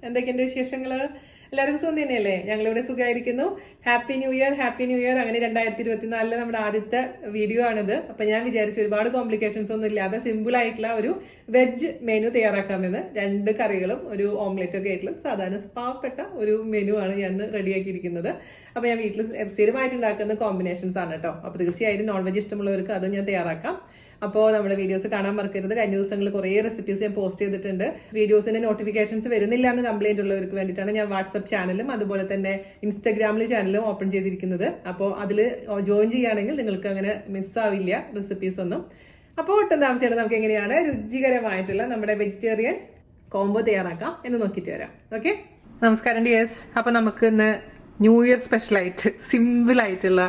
എന്തൊക്കെയുണ്ട് വിശേഷങ്ങള്? എല്ലാവർക്കും സുഖം തന്നെയല്ലേ? ഞങ്ങളിവിടെ സുഖമായിരിക്കുന്നു. Happy new year, happy new year. അങ്ങനെ 2024 നമ്മുടെ ആദ്യത്തെ വീഡിയോ ആണിത്. അപ്പൊ ഞാൻ വിചാരിച്ചു ഒരുപാട് കോംപ്ലിക്കേഷൻസ് ഒന്നും ഇല്ലാതെ സിമ്പിൾ ആയിട്ടുള്ള ഒരു വെജ് മെനു തയ്യാറാക്കാമെന്ന്. 2 കറികളും ഒരു ഓംലെറ്റ് ഒക്കെ ആയിട്ടുള്ള സാധാരണ പാവപ്പെട്ട ഒരു മെനു ആണ് ഞാൻ റെഡിയാക്കിയിരിക്കുന്നത്. അപ്പൊ ഞാൻ വീട്ടിൽ സ്ഥിരമായിട്ട് ഉണ്ടാക്കുന്ന കോമ്പിനേഷൻസ് ആണ് കേട്ടോ. അപ്പൊ തീർച്ചയായും നോൺ വെജ് ഇഷ്ടമുള്ളവർക്ക് അതും ഞാൻ തയ്യാറാക്കാം. അപ്പോൾ നമ്മുടെ വീഡിയോസ് കാണാൻ മറക്കരുത്. കഴിഞ്ഞ ദിവസങ്ങളിൽ കുറേ റെസിപ്പീസ് ഞാൻ പോസ്റ്റ് ചെയ്തിട്ടുണ്ട്. വീഡിയോസിന്റെ നോട്ടിഫിക്കേഷൻസ് വരുന്നില്ല എന്ന് കംപ്ലൈന്റ് ഉള്ളവർക്ക് വേണ്ടിയിട്ടാണ് ഞാൻ വാട്സ്ആപ്പ് ചാനലും അതുപോലെ തന്നെ ഇൻസ്റ്റാഗ്രാമിൽ ചാനലും ഓപ്പൺ ചെയ്തിരിക്കുന്നത്. അപ്പോൾ അതിൽ ജോയിൻ ചെയ്യുകയാണെങ്കിൽ നിങ്ങൾക്ക് അങ്ങനെ മിസ്സാവില്ല റെസിപ്പീസ് ഒന്നും. അപ്പോൾ ഒട്ടും താമസിയാതെ നമുക്ക് എങ്ങനെയാണ് രുചികരമായിട്ടുള്ള നമ്മുടെ വെജിറ്റേറിയൻ കോംബോ തയ്യാറാക്കാം എന്ന് നോക്കിയിട്ട് വരാം. ഓക്കെ, നമസ്കാരം ഡിയേഴ്സ്. അപ്പോൾ നമുക്ക് ഇന്ന് ന്യൂ ഇയർ സ്പെഷ്യലായിട്ട് സിമ്പിൾ ആയിട്ടുള്ള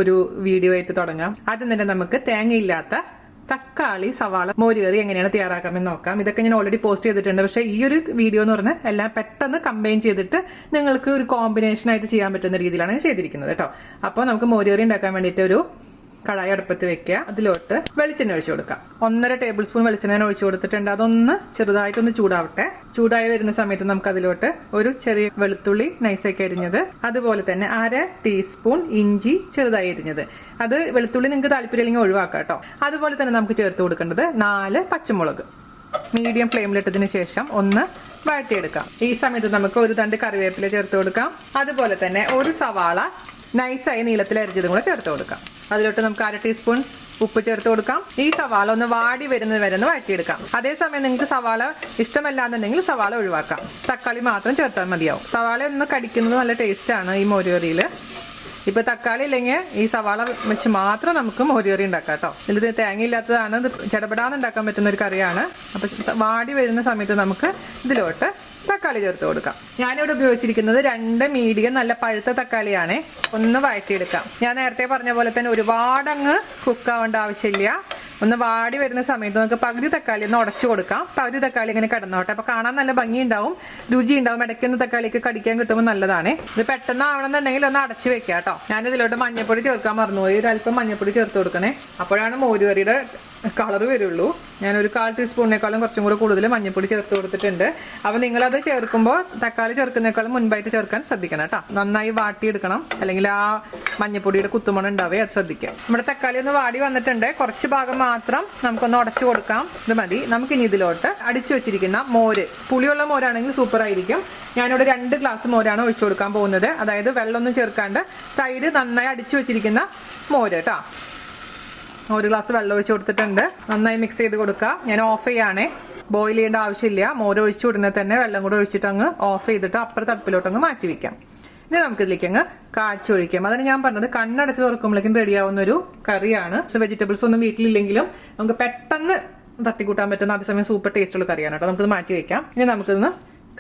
ഒരു വീഡിയോ ആയിട്ട് തുടങ്ങാം. ആദ്യം തന്നെ നമുക്ക് തേങ്ങയില്ലാത്ത തക്കാളി സവാള മോരുകറി എങ്ങനെയാണ് തയ്യാറാക്കാമെന്ന് നോക്കാം. ഇതൊക്കെ ഞാൻ ഓൾറെഡി പോസ്റ്റ് ചെയ്തിട്ടുണ്ട്. പക്ഷേ ഈ ഒരു വീഡിയോ എന്ന് പറഞ്ഞാൽ എല്ലാം പെട്ടെന്ന് കമ്പൈൻ ചെയ്തിട്ട് നിങ്ങൾക്ക് ഒരു കോമ്പിനേഷൻ ആയിട്ട് ചെയ്യാൻ പറ്റുന്ന രീതിയിലാണ് ഞാൻ ചെയ്തിരിക്കുന്നത് കേട്ടോ. അപ്പോൾ നമുക്ക് മോരുകറി ഉണ്ടാക്കാൻ വേണ്ടിയിട്ട് ഒരു കടായി അടുപ്പത്ത് വെക്കുക. അതിലോട്ട് വെളിച്ചെണ്ണ ഒഴിച്ചു കൊടുക്കാം. 1.5 ടേബിൾ സ്പൂൺ വെളിച്ചെണ്ണ ഒഴിച്ചു കൊടുത്തിട്ടുണ്ട്. അതൊന്ന് ചെറുതായിട്ടൊന്ന് ചൂടാവട്ടെ. ചൂടായി വരുന്ന സമയത്ത് നമുക്ക് അതിലോട്ട് ഒരു ചെറിയ വെളുത്തുള്ളി നൈസാക്കി അരിഞ്ഞത്, അതുപോലെ തന്നെ 1/2 ടീസ്പൂൺ ഇഞ്ചി ചെറുതായി അരിഞ്ഞത്. അത് വെളുത്തുള്ളി നിങ്ങൾക്ക് താല്പര്യമില്ലെങ്കിൽ ഒഴിവാക്കാം കേട്ടോ. അതുപോലെ തന്നെ നമുക്ക് ചേർത്ത് കൊടുക്കേണ്ടത് 4 പച്ചമുളക് മീഡിയം ഫ്ലെയിമിലിട്ടതിന് ശേഷം ഒന്ന് വഴറ്റിയെടുക്കാം. ഈ സമയത്ത് നമുക്ക് ഒരു തണ്ട് കറിവേപ്പില ചേർത്ത് കൊടുക്കാം. അതുപോലെ തന്നെ ഒരു സവാള നൈസായി നീളത്തിൽ അരിഞ്ഞതും കൂടെ ചേർത്ത് കൊടുക്കാം. അതിലോട്ട് നമുക്ക് 1/2 ടീസ്പൂൺ ഉപ്പ് ചേർത്ത് കൊടുക്കാം. ഈ സവാള ഒന്ന് വാടി വരുന്നത് വരെ ഒന്ന് വഴറ്റിയെടുക്കാം. അതേസമയം നിങ്ങൾക്ക് സവാള ഇഷ്ടമല്ലാന്നുണ്ടെങ്കിൽ സവാള ഒഴിവാക്കാം. തക്കാളി മാത്രം ചേർത്താൽ മതിയാവും. സവാള ഒന്ന് കടിക്കുന്നത് നല്ല ടേസ്റ്റാണ് ഈ മോരുകറിയിൽ. ഇപ്പൊ തക്കാളി ഇല്ലെങ്കിൽ ഈ സവാള വെച്ച് മാത്രം നമുക്ക് മോരുകറി ഉണ്ടാക്കാം കേട്ടോ. ഇത് തേങ്ങ ഇല്ലാത്തതാണ്. ഇത് ചടപടാന്ന് ഉണ്ടാക്കാൻ പറ്റുന്ന ഒരു കറിയാണ്. അപ്പൊ വാടി വരുന്ന സമയത്ത് നമുക്ക് ഇതിലോട്ട് തക്കാളി ചേർത്ത് കൊടുക്കാം. ഞാനിവിടെ ഉപയോഗിച്ചിരിക്കുന്നത് 2 മീഡിയം നല്ല പഴുത്ത തക്കാളിയാണ്. ഒന്ന് വഴറ്റിയെടുക്കാം. ഞാൻ നേരത്തെ പറഞ്ഞ പോലെ തന്നെ ഒരുപാട് അങ്ങ് കുക്കാവേണ്ട ആവശ്യമില്ല. ഒന്ന് വാടി വരുന്ന സമയത്ത് നമുക്ക് പകുതി തക്കാളി ഒന്ന് ഉടച്ചു കൊടുക്കാം. പകുതി തക്കാളി ഇങ്ങനെ കിടന്നോട്ടെ. അപ്പൊ കാണാൻ നല്ല ഭംഗി ഉണ്ടാവും, രുചി ഉണ്ടാവും. ഇടയ്ക്കുന്ന തക്കാളിക്ക് കടിക്കാൻ കിട്ടുമ്പോൾ നല്ലതാണ്. ഇത് പെട്ടെന്ന് ആവണമെന്നുണ്ടെങ്കിൽ ഒന്ന് അടച്ചു വെക്കാം കേട്ടോ. ഞാനിതിലോട്ട് മഞ്ഞപ്പൊടി ചേർക്കാൻ മറന്നുപോയി. ഒരല്പം മഞ്ഞപ്പൊടി ചേർത്ത് കൊടുക്കണേ. അപ്പോഴാണ് മോരുകറിയുടെ കളർ വരുള്ളൂ. ഞാനൊരു 1/4 ടീസ്പൂണിനേക്കാളും കുറച്ചും കൂടെ കൂടുതൽ മഞ്ഞപ്പൊടി ചേർത്ത് കൊടുത്തിട്ടുണ്ട്. അപ്പൊ നിങ്ങളത് ചേർക്കുമ്പോൾ തക്കാളി ചേർക്കുന്നേക്കാളും മുൻപായിട്ട് ചേർക്കാൻ ശ്രദ്ധിക്കണം കേട്ടോ. നന്നായി വാട്ടിയെടുക്കണം, അല്ലെങ്കിൽ ആ മഞ്ഞപ്പൊടിയുടെ കുത്തുമണം ഉണ്ടാവേ, അത് ശ്രദ്ധിക്കാം. നമ്മുടെ തക്കാളി ഒന്ന് വാടി വന്നിട്ടുണ്ട്. കുറച്ച് ഭാഗം മാത്രം നമുക്കൊന്ന് ഉടച്ചു കൊടുക്കാം. ഇത് മതി. നമുക്കിനി ഇതിലോട്ട് അടിച്ചു വെച്ചിരിക്കുന്ന മോര്, പുളിയുള്ള മോരാണെങ്കിൽ സൂപ്പർ ആയിരിക്കും. ഞാനിവിടെ 2 ഗ്ലാസ് മോരാണ് ഒഴിച്ചു കൊടുക്കാൻ പോകുന്നത്. അതായത് വെള്ളമൊന്നും ചേർക്കാണ്ട് തൈര് നന്നായി അടിച്ചു വെച്ചിരിക്കുന്ന മോര് കേട്ടോ. 1 ഗ്ലാസ് വെള്ളം ഒഴിച്ചു കൊടുത്തിട്ടുണ്ട്. നന്നായി മിക്സ് ചെയ്ത് കൊടുക്കുക. ഞാൻ ഓഫ് ചെയ്യാണേ. ബോയിൽ ചെയ്യേണ്ട ആവശ്യമില്ല. മോര് ഒഴിച്ചു ഉടനെ തന്നെ വെള്ളം കൂടെ ഒഴിച്ചിട്ട് അങ്ങ് ഓഫ് ചെയ്തിട്ട് അപ്പുറത്തെ അടുപ്പിലോട്ട് അങ്ങ് മാറ്റി വെക്കാം. ഇനി നമുക്ക് ഇതിലേക്ക് അങ്ങ് കാച്ചി ഒഴിക്കാം. അതാണ് ഞാൻ പറഞ്ഞത്, കണ്ണടച്ച് തുറക്കുമ്പോഴേക്കും റെഡിയാവുന്ന ഒരു കറിയാണ്. വെജിറ്റബിൾസ് ഒന്നും വീട്ടിലില്ലെങ്കിലും നമുക്ക് പെട്ടെന്ന് തട്ടിക്കൂട്ടാൻ പറ്റുന്ന അതേസമയം സൂപ്പർ ടേസ്റ്റുള്ള കറിയാണ് കേട്ടോ. നമുക്കിത് മാറ്റി വെക്കാം. ഇനി നമുക്കിതൊന്ന്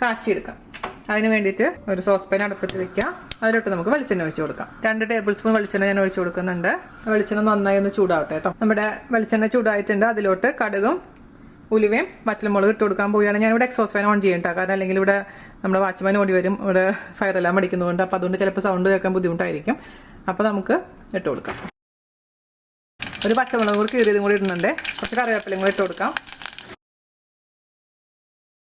കാച്ചിയെടുക്കാം. അതിന് വേണ്ടിയിട്ട് ഒരു സോസ് പാൻ അടുപ്പത്ത് വെക്കാം. അതിലോട്ട് നമുക്ക് വെളിച്ചെണ്ണ ഒഴിച്ചു കൊടുക്കാം. 2 ടേബിൾ സ്പൂൺ വെളിച്ചെണ്ണ ഞാൻ ഒഴിച്ചു കൊടുക്കുന്നുണ്ട്. വെളിച്ചെണ്ണ നന്നായി ഒന്ന് ചൂടാവട്ടെ കേട്ടോ. നമ്മുടെ വെളിച്ചെണ്ണ ചൂടായിട്ടുണ്ട്. അതിലോട്ട് കടുകും ഉലുവയും വറ്റൽമുളക് ഇട്ട് കൊടുക്കാൻ പോവുകയാണ്. ഞാനിവിടെ എക്സോസ് ഫാൻ ഓൺ ചെയ്യണ്ട. കാരണം അല്ലെങ്കിൽ ഇവിടെ നമ്മുടെ വാച്ച്മാൻ ഓടി വരും, ഇവിടെ ഫയർ എല്ലാം അടിക്കുന്നതുകൊണ്ട്. അപ്പോൾ അതുകൊണ്ട് ചിലപ്പോൾ സൗണ്ട് കേൾക്കാൻ ബുദ്ധിമുട്ടായിരിക്കും. അപ്പോൾ നമുക്ക് ഇട്ട് കൊടുക്കാം. ഒരു പച്ചമുളക് കൂടി കീറിയതും കൂടി ഇടുന്നുണ്ട്. കുറച്ച് കറിവേപ്പിലയും കൂടി ഇട്ട് കൊടുക്കാം.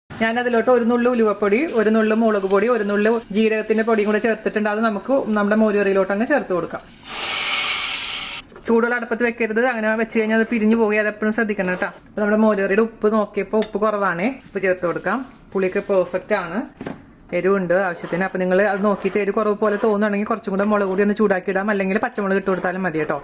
ഞാനതിലോട്ട് 1 നുള്ളു ഉലുവപ്പൊടി, 1 നുള്ളു മുളക് പൊടി, 1 നുള്ളു ജീരകത്തിന്റെ പൊടിയും കൂടെ ചേർത്തിട്ടുണ്ട്. അത് നമുക്ക് നമ്മുടെ മോരുകറിയിലോട്ട് അങ്ങ് ചേർത്ത് കൊടുക്കാം. ചൂടുള്ള അടുപ്പത്ത് വെക്കരുത്. അങ്ങനെ വെച്ച് കഴിഞ്ഞാൽ അത് പിരിഞ്ഞു പോകുക. അതെപ്പോഴും ശ്രദ്ധിക്കണം കേട്ടോ. അപ്പൊ നമ്മുടെ മോരുകറിയുടെ ഉപ്പ് നോക്കിയപ്പോൾ ഉപ്പ് കുറവാണേ. ഉപ്പ് ചേർത്ത് കൊടുക്കാം. പുളിയൊക്കെ പെർഫെക്റ്റ് ആണ്. എരിവുണ്ട് ആവശ്യത്തിന്. അപ്പൊ നിങ്ങൾ അത് നോക്കിയിട്ട് എരിവ് കുറവ് പോലെ തോന്നുകയാണെങ്കിൽ കുറച്ചും കൂടെ മുളക് കൂടി ഒന്ന് ചൂടാക്കി ഇടാം. അല്ലെങ്കിൽ പച്ചമുളക് ഇട്ട് കൊടുത്താലും മതി കേട്ടോ.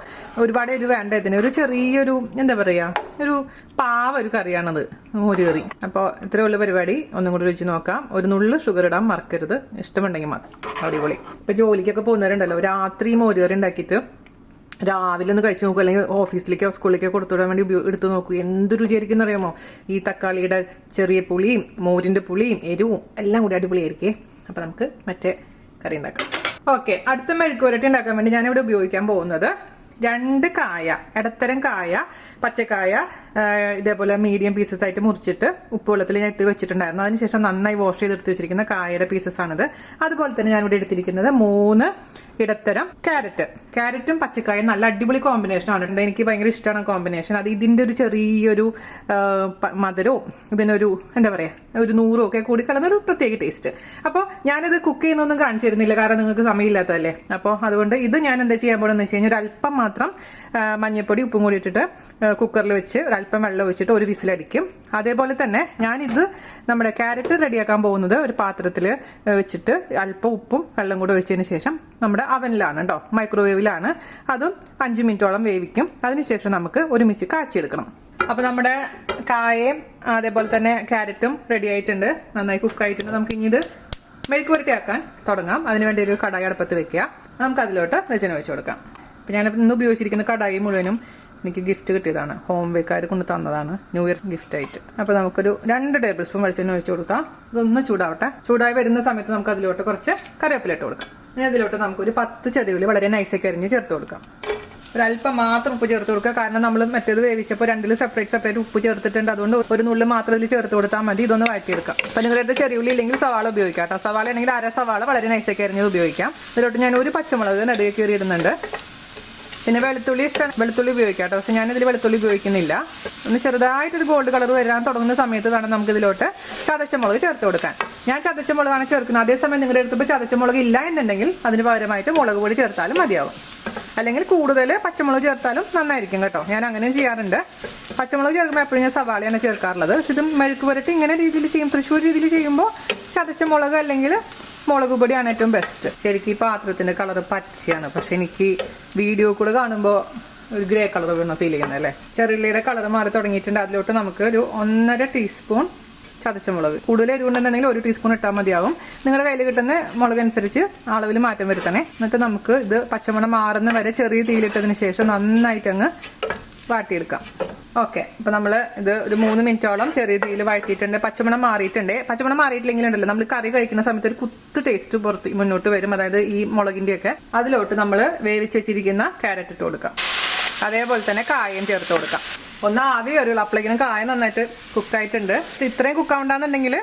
ഒരുപാട് എരിവ് വേണ്ട. ഇതിന് ഒരു ചെറിയൊരു എന്താ പറയാ, ഒരു പാവ ഒരു കറിയാണത് മോരുകറി. അപ്പോൾ ഇത്രയേ ഉള്ള പരിപാടി. ഒന്നും കൂടി രുചി നോക്കാം. 1 നുള്ളു ഷുഗർ ഇടാൻ മറക്കരുത്. ഇഷ്ടമുണ്ടെങ്കിൽ മാത്രം. അടിപൊളി. ഇപ്പൊ ജോലിക്കൊക്കെ പോകുന്നവരുണ്ടല്ലോ, രാത്രി മോരുകറി ഉണ്ടാക്കിയിട്ട് രാവിലെ ഒന്ന് കഴിച്ചു നോക്കൂ, അല്ലെങ്കിൽ ഓഫീസിലേക്കോ സ്കൂളിലേക്കോ കൊടുത്തുവിടാൻ വേണ്ടി എടുത്തു നോക്കൂ. എന്ത് രുചിയായിരിക്കും എന്നറിയാമോ? ഈ തക്കാളിയുടെ ചെറിയ പുളിയും മോരിന്റെ പുളിയും എരിവും എല്ലാം കൂടി അടിപൊളിയായിരിക്കേ. അപ്പൊ നമുക്ക് മറ്റേ കറി ഉണ്ടാക്കാം. ഓക്കെ, അടുത്ത മെഴുക്ക് പുരട്ടി ഉണ്ടാക്കാൻ വേണ്ടി ഞാനിവിടെ ഉപയോഗിക്കാൻ പോകുന്നത് 2 കായ, ഇടത്തരം കായ, പച്ചക്കായ ഇതേപോലെ മീഡിയം പീസസ് ആയിട്ട് മുറിച്ചിട്ട് ഉപ്പുവെള്ളത്തിൽ ഞാൻ ഇട്ട് വെച്ചിട്ടുണ്ടായിരുന്നു. അതിനുശേഷം നന്നായി വാഷ് ചെയ്തെടുത്ത് വെച്ചിരിക്കുന്ന കായയുടെ പീസസ് ആണിത്. അതുപോലെ തന്നെ ഞാനിവിടെ എടുത്തിരിക്കുന്നത് 3 ഇടത്തരം ക്യാരറ്റും പച്ചക്കായും നല്ല അടിപൊളി കോമ്പിനേഷൻ ആണ്. എനിക്ക് ഭയങ്കര ഇഷ്ടമാണ് കോമ്പിനേഷൻ. അത് ഇതിന്റെ ഒരു ചെറിയൊരു മധുരവും ഇതിനൊരു എന്താ പറയാ ഒരു 100 ഒക്കെ കൂടി കലർന്ന ഒരു പ്രത്യേക ടേസ്റ്റ്. അപ്പോൾ ഞാനിത് കുക്ക് ചെയ്യുന്നൊന്നും കാണിച്ചു തരുന്നില്ല, കാരണം നിങ്ങൾക്ക് സമയമില്ലാത്തതല്ലേ. അപ്പോൾ അതുകൊണ്ട് ഇത് ഞാൻ എന്താ ചെയ്യാൻ പോകണമെന്ന് വെച്ച് കഴിഞ്ഞാൽ ഒരു അല്പം മാത്രം മഞ്ഞൾപ്പൊടി ഉപ്പും കൂടി ഇട്ടിട്ട് കുക്കറിൽ വെച്ച് ഒരല്പം വെള്ളം ഒഴിച്ചിട്ട് ഒരു വിസിലടിക്കും. അതേപോലെ തന്നെ ഞാനിത് നമ്മുടെ ക്യാരറ്റ് റെഡിയാക്കാൻ പോകുന്നത് ഒരു പാത്രത്തിൽ വെച്ചിട്ട് അല്പം ഉപ്പും വെള്ളം കൂടി ഒഴിച്ചതിന് ശേഷം നമ്മുടെ അവനിലാണ് കേട്ടോ, മൈക്രോവേവിലാണ്. അതും 5 മിനിറ്റോളം വേവിക്കും. അതിനുശേഷം നമുക്ക് ഒരുമിച്ച് കാച്ചിയെടുക്കണം. അപ്പൊ നമ്മുടെ കായയും അതേപോലെ തന്നെ ക്യാരറ്റും റെഡി ആയിട്ടുണ്ട്, നന്നായി കുക്കായിട്ടുണ്ട്. നമുക്ക് ഇനി ഇത് മെഴുക്ക് പുരട്ടിയാക്കാൻ തുടങ്ങാം. അതിനുവേണ്ടി ഒരു കടായി അടുപ്പത്ത് വെക്കുക. നമുക്ക് അതിലോട്ട് വെളിച്ചെണ്ണ ഒഴിച്ചു കൊടുക്കാം. അപ്പം ഞാൻ ഇന്ന് ഉപയോഗിച്ചിരിക്കുന്ന കടായി മുഴുവനും എനിക്ക് ഗിഫ്റ്റ് കിട്ടിയതാണ്, ഹോം ബേക്കാർ കൊണ്ട് തന്നതാണ്, ന്യൂ ഇയർ ഗിഫ്റ്റ് ആയിട്ട്. അപ്പോൾ നമുക്കൊരു 2 ടേബിൾ സ്പൂൺ വെളിച്ചെണ്ണ ഒഴിച്ചു കൊടുക്കാം. ഇതൊന്ന് ചൂടാവട്ടെ. ചൂടായി വരുന്ന സമയത്ത് നമുക്ക് അതിലോട്ട് കുറച്ച് കറിവേപ്പില ഇട്ട് കൊടുക്കാം. ഇനി അതിലോട്ട് നമുക്കൊരു 10 ചെറിയ ഉള്ളി വളരെ നൈസൊക്കെ അരിഞ്ഞ് ചേർത്ത് കൊടുക്കാം. ഒരല്പം മാത്രം ഉപ്പ് ചേർത്ത് കൊടുക്കുക, കാരണം നമ്മൾ മറ്റേത് വേവിച്ചപ്പോൾ 2 സെപ്പറേറ്റ് ഉപ്പ് ചേർത്തിട്ടുണ്ട്. അതുകൊണ്ട് ഒരു നുള്ളി മാത്രം ഇതിൽ ചേർത്ത് കൊടുത്താൽ മതി. ഇതൊന്ന് വഴറ്റിയെടുക്കാം. അപ്പം നിങ്ങളുടെ അടുത്ത് ചെറിയ ഉള്ളി ഇല്ലെങ്കിൽ സവാള ഉപയോഗിക്കാം കേട്ടോ. സവാള ആണെങ്കിൽ 1/2 സവാള വളരെ നൈസൊക്കെ അരിഞ്ഞത് ഉപയോഗിക്കാം. ഇതിലോട്ട് ഞാൻ ഒരു പച്ചമുളക് നടുകെ കീറി ഇടുന്നുണ്ട്. പിന്നെ വെളുത്തുള്ളി ഇഷ്ടമാണ്, വെളുത്തുള്ളി ഉപയോഗിക്കാം കേട്ടോ. പക്ഷെ ഞാനിതിൽ വെളുത്തുള്ളി ഉപയോഗിക്കുന്നില്ല. ഒന്ന് ചെറുതായിട്ടൊരു ഗോൾഡ് കളർ വരാൻ തുടങ്ങുന്ന സമയത്ത് വേണം നമുക്ക് ഇതിലോട്ട് ചതച്ചമുളക് ചേർത്ത് കൊടുക്കാൻ. ഞാൻ ചതച്ചമുളകാണ് ചേർക്കുന്നത്. അതേസമയം നിങ്ങളുടെ അടുത്ത് ചതച്ചമുളക് ഇല്ല എന്നുണ്ടെങ്കിൽ അതിന് പകരമായിട്ട് മുളക് പൊടി ചേർത്താലും മതിയാവും. അല്ലെങ്കിൽ കൂടുതൽ പച്ചമുളക് ചേർത്താലും നന്നായിരിക്കും കേട്ടോ. ഞാൻ അങ്ങനെയും ചെയ്യാറുണ്ട്. പച്ചമുളക് ചേർക്കുമ്പോൾ എപ്പോഴും ഞാൻ സവാളയാണ് ചേർക്കാറുള്ളത്. പക്ഷെ ഇത് മെഴുക്ക് പുരട്ടി ഇങ്ങനെ രീതിയിൽ ചെയ്യും, തൃശ്ശൂർ രീതിയിൽ ചെയ്യുമ്പോൾ ചതച്ചമുളക് അല്ലെങ്കിൽ മുളക് പൊടിയാണ് ഏറ്റവും ബെസ്റ്റ്. ശരിക്കും ഈ പാത്രത്തിന്റെ കളർ പച്ചയാണ്, പക്ഷെ എനിക്ക് വീഡിയോ കൂടെ കാണുമ്പോൾ ഒരു ഗ്രേ കളർ വീണ ഫീൽ ചെയ്യുന്നത് അല്ലേ. ചെറുള്ളിയുടെ കളർ മാറി തുടങ്ങിയിട്ടുണ്ട്. അതിലോട്ട് നമുക്ക് ഒരു 1.5 ടീസ്പൂൺ ചതച്ചമുളക്, കൂടുതൽ എരിവുണ്ടെന്നുണ്ടെങ്കിൽ 1 ടീസ്പൂൺ ഇട്ടാൽ മതിയാവും. നിങ്ങളുടെ കയ്യിൽ കിട്ടുന്ന മുളക് അനുസരിച്ച് അളവിൽ മാറ്റം വരുത്തണേ. എന്നിട്ട് നമുക്ക് ഇത് പച്ചമണം മാറുന്ന വരെ ചെറിയ തീയിലിട്ടതിന് ശേഷം നന്നായിട്ട് അങ്ങ് വാട്ടിയെടുക്കാം. ഓക്കെ, അപ്പൊ നമ്മള് ഇത് ഒരു 3 മിനിറ്റോളം ചെറിയ തീയിൽ വഴറ്റിയിട്ടുണ്ട്. പച്ചമണം മാറിയിട്ടുണ്ട്. പച്ചമണം മാറിയിട്ടില്ലെങ്കിലുണ്ടല്ലോ നമ്മൾ കറി കഴിക്കുന്ന സമയത്ത് ഒരു കുത്ത് ടേസ്റ്റ് മുന്നോട്ട് വരും, അതായത് ഈ മുളകിന്റെ ഒക്കെ. അതിലോട്ട് നമ്മൾ വേവിച്ച് വെച്ചിരിക്കുന്ന ക്യാരറ്റ് ഇട്ട് കൊടുക്കാം. അതേപോലെ തന്നെ കായം ചേർത്ത് കൊടുക്കാം. ഒന്ന് ആവി വരുള്ളൂ, അപ്പോഴേക്കും കായ നന്നായിട്ട് കുക്കായിട്ടുണ്ട്. ഇത്രയും കുക്കാവുണ്ടാന്നുണ്ടെങ്കിൽ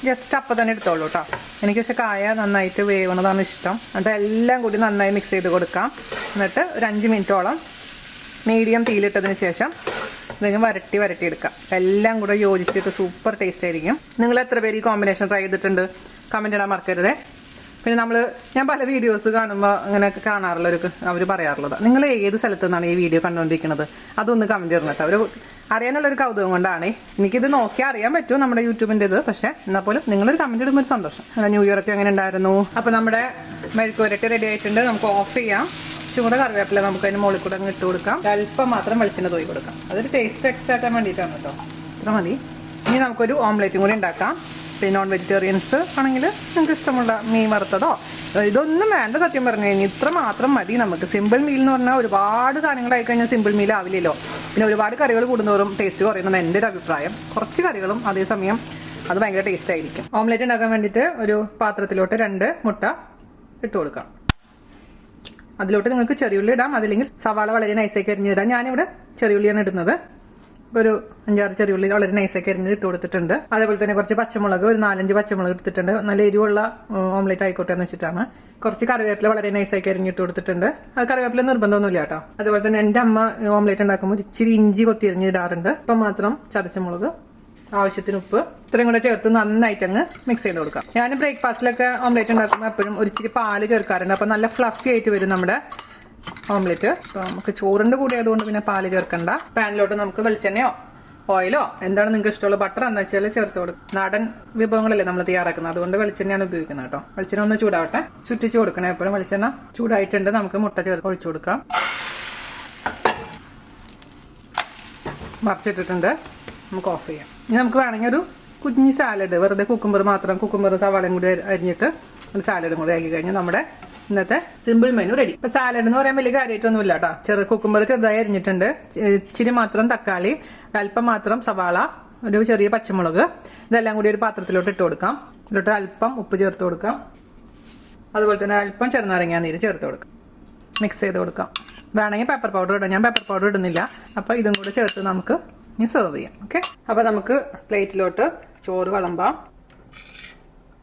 ജസ്റ്റ് അപ്പം തന്നെ എടുത്തോളൂ കേട്ടോ. എനിക്ക് പക്ഷെ കായ നന്നായിട്ട് വേവണതാണ് ഇഷ്ടം. എന്നിട്ട് എല്ലാം കൂടി നന്നായി മിക്സ് ചെയ്ത് കൊടുക്കാം. എന്നിട്ട് ഒരു 5 മിനിറ്റോളം മീഡിയം തീയിലിട്ടതിന് ശേഷം ഇതിന് വരട്ടി എടുക്കാം. എല്ലാം കൂടെ യോജിച്ചിട്ട് സൂപ്പർ ടേസ്റ്റ് ആയിരിക്കും. നിങ്ങൾ എത്ര പേര് ഈ കോമ്പിനേഷൻ ട്രൈ ചെയ്തിട്ടുണ്ട്? കമന്റ് ഇടാൻ മറക്കരുതേ. പിന്നെ ഞാൻ പല വീഡിയോസ് കാണുമ്പോൾ അങ്ങനെ കാണാറുള്ളവർക്ക് അവർ പറയാറുള്ളത്, നിങ്ങൾ ഏത് സ്ഥലത്തു നിന്നാണ് ഈ വീഡിയോ കണ്ടുകൊണ്ടിരിക്കുന്നത്, അതൊന്ന് കമന്റ് ഇടണം കേട്ടോ. അവർ അറിയാനുള്ളൊരു കൗതുകം കൊണ്ടാണ്. എനിക്കിത് നോക്കിയാൽ അറിയാൻ പറ്റും നമ്മുടെ യൂട്യൂബിൻ്റെ ഇത്. പക്ഷേ എന്നാൽ പോലും നിങ്ങളൊരു കമന്റ് ഇടുമ്പോൾ ഒരു സന്തോഷം. ന്യൂ ഇയർ ഒക്കെ അങ്ങനെ ഉണ്ടായിരുന്നു. അപ്പോൾ നമ്മുടെ മെഴുക്ക് പുരട്ടി റെഡി ആയിട്ടുണ്ട്. നമുക്ക് ഓഫ് ചെയ്യാം. ചൂട് കറിവേപ്പില നമുക്ക് അതിന് മുകളിൽ കൂടെ അങ്ങ് ഇട്ട് കൊടുക്കാം. അല്പം മാത്രം വെളിച്ചെണ്ണ തൂക്കി കൊടുക്കാം. അതൊരു ടേസ്റ്റ് എക്സ്ട്രാ ആക്കാൻ വേണ്ടിയിട്ടാണ് കേട്ടോ. ഇത്ര മതി. ഇനി നമുക്കൊരു ഓംലെറ്റും കൂടി ഉണ്ടാക്കാം. പിന്നെ നോൺ വെജിറ്റേറിയൻസ് ആണെങ്കിൽ നിങ്ങൾക്ക് ഇഷ്ടമുള്ള മീൻ വറുത്തതോ ഇതൊന്നും വേണ്ട. സത്യം പറഞ്ഞു കഴിഞ്ഞാൽ ഇത്ര മാത്രം മതി നമുക്ക്. സിമ്പിൾ മീൽ എന്ന് പറഞ്ഞാൽ ഒരുപാട് സാധനങ്ങളായി കഴിഞ്ഞാൽ സിമ്പിൾ മീൽ ആവില്ലല്ലോ. പിന്നെ ഒരുപാട് കറികൾ കൂടുന്നവരും ടേസ്റ്റ് കുറയുന്നതാണ് എൻ്റെ ഒരു അഭിപ്രായം. കുറച്ച് കറികളും അതേസമയം അത് ഭയങ്കര ടേസ്റ്റ് ആയിരിക്കും. ഓംലെറ്റ് ഉണ്ടാക്കാൻ വേണ്ടിയിട്ട് ഒരു പാത്രത്തിലോട്ട് 2 മുട്ട ഇട്ട് കൊടുക്കാം. അതിലോട്ട് നിങ്ങൾക്ക് ചെറിയുള്ളി ഇടാം, അതില്ലെങ്കിൽ സവാള വളരെ നൈസാക്കി അരിഞ്ഞിടാം. ഞാനിവിടെ ചെറിയുള്ളിയാണ് ഇടുന്നത്. ഒരു 5-6 ചെറിയുള്ളി വളരെ നൈസാക്കി അരിഞ്ഞ് ഇട്ട് കൊടുത്തിട്ടുണ്ട്. അതേപോലെ തന്നെ കുറച്ച് പച്ചമുളക്, ഒരു 4-5 പച്ചമുളക് എടുത്തിട്ടുണ്ട്. നല്ല എരിവുള്ള ഓംലെറ്റ് ആയിക്കോട്ടെ എന്ന് വെച്ചിട്ടാണ്. കുറച്ച് കറിവേപ്പില വളരെ നൈസാക്കി അരിഞ്ഞിട്ട് കൊടുത്തിട്ടുണ്ട്. അത് കറിവേപ്പില നിർബന്ധമൊന്നുമില്ല കേട്ടോ. അതുപോലെ തന്നെ എൻ്റെ അമ്മ ഓംലെറ്റ് ഉണ്ടാക്കുമ്പോൾ ഇച്ചിരി ഇഞ്ചി കൊത്തി അരിഞ്ഞ് ഇടാറുണ്ട്. ഇപ്പം മാത്രം ചതച്ചമുളക്, ആവശ്യത്തിന് ഉപ്പ്, ഇത്രയും കൂടെ ചേർത്ത് നന്നായിട്ട് അങ്ങ് മിക്സ് ചെയ്ത് കൊടുക്കാം. ഞാൻ ബ്രേക്ക്ഫാസ്റ്റിലൊക്കെ ഓംലെറ്റ് ഉണ്ടാക്കുമ്പോൾ എപ്പോഴും ഒരു ഇച്ചിരി പാല് ചേർക്കാറുണ്ട്. അപ്പം നല്ല ഫ്ലഫി ആയിട്ട് വരും നമ്മുടെ ഓംലെറ്റ്. അപ്പോൾ നമുക്ക് ചോറിൻ്റെ കൂടെ ആയതുകൊണ്ട് പിന്നെ പാല് ചേർക്കണ്ട. പാനിലോട്ട് നമുക്ക് വെളിച്ചെണ്ണയോ ഓയിലോ എന്താണ് നിങ്ങൾക്ക് ഇഷ്ടമുള്ള ബട്ടർ എന്ന് വെച്ചാൽ ചേർത്ത് കൊടുക്കും. നാടൻ വിഭവങ്ങളല്ലേ നമ്മൾ തയ്യാറാക്കുന്നത്, അതുകൊണ്ട് വെളിച്ചെണ്ണയാണ് ഉപയോഗിക്കുന്നത് കേട്ടോ. വെളിച്ചെണ്ണ ഒന്ന് ചൂടാവട്ടെ, ചുറ്റിച്ച് കൊടുക്കണം എപ്പോഴും. വെളിച്ചെണ്ണ ചൂടായിട്ടുണ്ട്. നമുക്ക് മുട്ട ചേർത്ത് ഒഴിച്ചു കൊടുക്കാം. മറിച്ചിട്ടിട്ടുണ്ട്. നമുക്ക് ഓഫ് ചെയ്യാം. ഇനി നമുക്ക് വേണമെങ്കിൽ ഒരു കുഞ്ഞ് സാലഡ്, വെറുതെ കുക്കുംബർ സവാളയും കൂടി അരിഞ്ഞിട്ട് ഒരു സാലഡും കൂടി ആക്കി കഴിഞ്ഞാൽ നമ്മുടെ ഇന്നത്തെ സിമ്പിൾ മെനു റെഡി. ഇപ്പൊ സാലഡ് എന്ന് പറയാൻ വലിയ കാര്യമായിട്ടൊന്നും ഇല്ല കേട്ടോ. കുക്കുംബർ ചെറുതായി അരിഞ്ഞിട്ടുണ്ട്, ഇച്ചിരി മാത്രം തക്കാളി, അല്പം മാത്രം സവാള, ഒരു ചെറിയ പച്ചമുളക്, ഇതെല്ലാം കൂടി ഒരു പാത്രത്തിലോട്ട് ഇട്ട് കൊടുക്കാം. ഇതിലോട്ട് അല്പം ഉപ്പ് ചേർത്ത് കൊടുക്കാം. അതുപോലെ തന്നെ അല്പം ചെറുനാരങ്ങാ നീര് ചേർത്ത് കൊടുക്കാം. മിക്സ് ചെയ്ത് കൊടുക്കാം. വേണമെങ്കിൽ പെപ്പർ പൗഡർ ഇടാം. ഞാൻ പെപ്പർ പൗഡർ ഇടുന്നില്ല. അപ്പോൾ ഇതും കൂടെ ചേർത്ത് നമുക്ക് ഇനി സെർവ് ചെയ്യാം. ഓക്കെ, അപ്പോൾ നമുക്ക് പ്ലേറ്റിലോട്ട് ചോറ് വിളമ്പാം.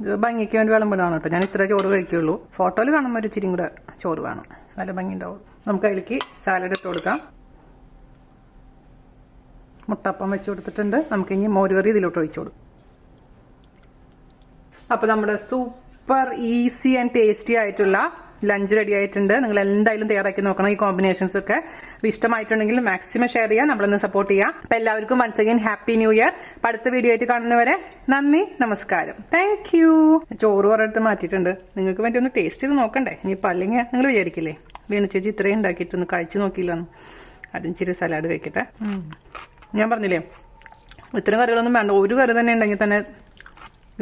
ഇത് ഭംഗിക്ക് വേണ്ടി വിളമ്പിടാണ് കേട്ടോ. ഞാൻ ഇത്ര ചോറ് കഴിക്കുള്ളൂ. ഫോട്ടോയിൽ കാണുമ്പോൾ ഒരു ഇച്ചിരി കൂടെ ചോറ് വേണം, നല്ല ഭംഗി ഉണ്ടാവും. നമുക്ക് അതിലേക്ക് സാലഡ് ഇട്ട് കൊടുക്കാം. മുട്ടപ്പം വെച്ച് കൊടുത്തിട്ടുണ്ട്. നമുക്ക് ഇനി മോരുകറി ഇതിലോട്ട് ഒഴിച്ചു കൊടുക്കും. അപ്പോൾ നമ്മുടെ സൂപ്പർ ഈസി ആൻഡ് ടേസ്റ്റി ആയിട്ടുള്ള ലഞ്ച് റെഡി ആയിട്ടുണ്ട്. നിങ്ങൾ എന്തായാലും തയ്യാറാക്കി നോക്കണം ഈ കോമ്പിനേഷൻസ് ഒക്കെ. ഇഷ്ടമായിട്ടുണ്ടെങ്കിൽ മാക്സിമം ഷെയർ ചെയ്യാം, നമ്മളൊന്ന് സപ്പോർട്ട് ചെയ്യാം. അപ്പോൾ എല്ലാവർക്കും once again happy new year. അടുത്ത വീഡിയോ ആയിട്ട് കാണുന്നവരെ നന്ദി, നമസ്കാരം, താങ്ക് യു. ചോറ് ഒരിടത്ത് മാറ്റിയിട്ടുണ്ട്. നിങ്ങൾക്ക് വേണ്ടി ഒന്ന് ടേസ്റ്റ് ചെയ്ത് നോക്കണ്ടേ? ഇനിയിപ്പോൾ അല്ലെങ്കിൽ നിങ്ങൾ വിചാരിക്കില്ലേ വീണ ചേച്ചി ഇത്രയും ഉണ്ടാക്കിയിട്ടൊന്ന് കഴിച്ചു നോക്കിയില്ലെന്ന്. അതും ഇച്ചിരി സലാഡ് വെക്കട്ടെ. ഞാൻ പറഞ്ഞില്ലേ ഇത്രയും കറികളൊന്നും വേണ്ട, ഒരു കറി തന്നെ ഉണ്ടെങ്കിൽ തന്നെ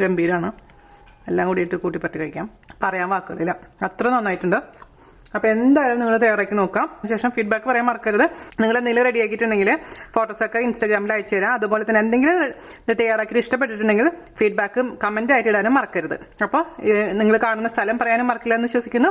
ഗംഭീരമാണ്. എല്ലാം കൂടിയിട്ട് കൂട്ടിപ്പറ്റി കഴിക്കാം, പറയാൻ വാക്കുകളില്ല, അത്ര നന്നായിട്ടുണ്ട്. അപ്പോൾ എന്തായാലും നിങ്ങൾ തയ്യാറാക്കി നോക്കാം. ശേഷം ഫീഡ്ബാക്ക് പറയാൻ മറക്കരുത്. നിങ്ങൾ എന്തെങ്കിലും റെഡി ആക്കിയിട്ടുണ്ടെങ്കിൽ ഫോട്ടോസൊക്കെ ഇൻസ്റ്റാഗ്രാമിൽ അയച്ചു തരാം. അതുപോലെ തന്നെ എന്തെങ്കിലും തയ്യാറാക്കി ഇഷ്ടപ്പെട്ടിട്ടുണ്ടെങ്കിൽ ഫീഡ്ബാക്ക് കമൻറ്റ് ആയിട്ട് ഇടാനും മറക്കരുത്. അപ്പോൾ നിങ്ങൾ കാണുന്ന സ്ഥലം പറയാനും മറക്കില്ല എന്ന് വിശ്വസിക്കുന്നു.